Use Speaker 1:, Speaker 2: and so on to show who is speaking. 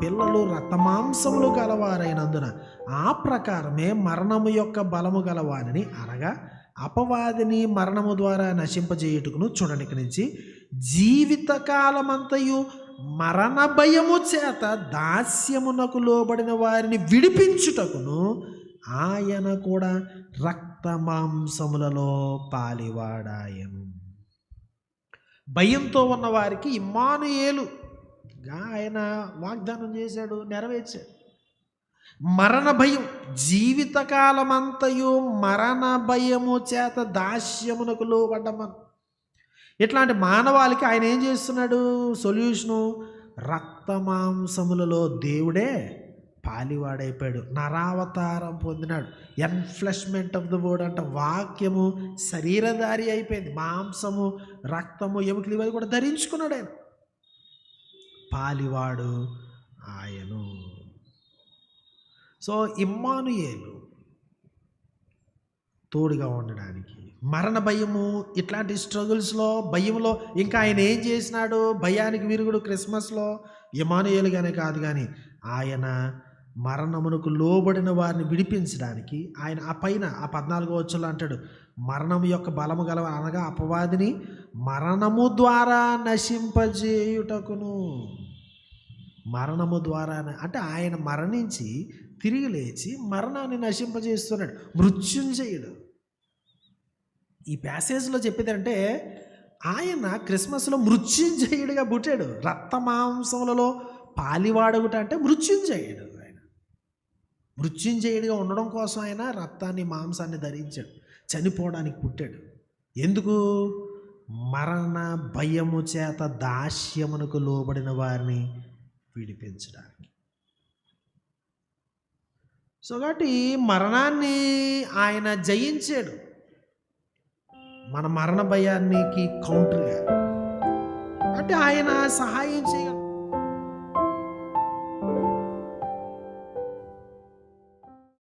Speaker 1: పిల్లలు రక్తమాంసములు గలవారైనందున ఆ ప్రకారమే మరణము యొక్క బలము గలవానిని అనగా అపవాదిని మరణము ద్వారా నశింపజేయుటకును. చూడండి ఇక్కడి నుంచి, జీవితకాలమంతయు మరణ భయము చేత దాస్యమునకు లోబడిన వారిని విడిపించుటకును ఆయన కూడా రక్త మాంసములలో పాలివాడాయను. భయంతో ఉన్న వారికి ఇమ్మానుయేలుగా ఆయన వాగ్దానం చేశాడు, నెరవేర్చాడు. మరణ భయం, జీవితకాలమంతయు మరణ భయము చేత దాస్యమునకు లోబడ్డమని. ఇట్లాంటి మానవాళికి ఆయన ఏం చేస్తున్నాడు? సొల్యూషను, రక్త మాంసములలో దేవుడే పాలివాడైపోయాడు, నరావతారం పొందినాడు. ఎన్ఫ్లెష్మెంట్ ఆఫ్ ద వర్డ్ అంట. వాక్యము శరీరధారి అయిపోయింది. మాంసము, రక్తము, ఎముకలు ఇవన్నీ కూడా ధరించుకున్నాడు ఆయన. పాలివాడు ఆయను. సో ఇమ్మానుయేలు తోడుగా ఉండడానికి. మరణ భయము, ఇట్లాంటి స్ట్రగుల్స్లో, భయంలో ఇంకా ఆయన ఏం చేసినాడు? భయానికి విరుగుడు క్రిస్మస్లో ఇమ్మానుయేలుగానే కాదు, కానీ ఆయన మరణమునకు లోబడిన వారిని విడిపించడానికి ఆయన ఆ పైన ఆ 14వ వచనంలో అంటాడు, మరణము యొక్క బలము గల అనగా అపవాదిని మరణము ద్వారా నశింపజేయుటకును. మరణము ద్వారా అంటే ఆయన మరణించి తిరిగి లేచి మరణాన్ని నశింపజేస్తున్నాడు, మృత్యుంజయుడు. ఈ ప్యాసేజ్లో చెప్పేది అంటే ఆయన క్రిస్మస్లో మృత్యుంజయుడిగా పుట్టాడు. రక్త మాంసములలో పాలివాడగుట అంటే మృత్యుంజయుడు. ఆయన మృత్యుంజయుడిగా ఉండడం కోసం ఆయన రక్తాన్ని మాంసాన్ని ధరించాడు, చనిపోవడానికి పుట్టాడు. ఎందుకు? మరణ భయము చేత దాస్యమునకు లోబడిన వారిని విడిపించడానికి. సో కాబట్టి మరణాన్ని ఆయన జయించాడు. మన మరణ భయానికి కౌంటర్గా అంటే ఆయన సహాయం చేయగలడు.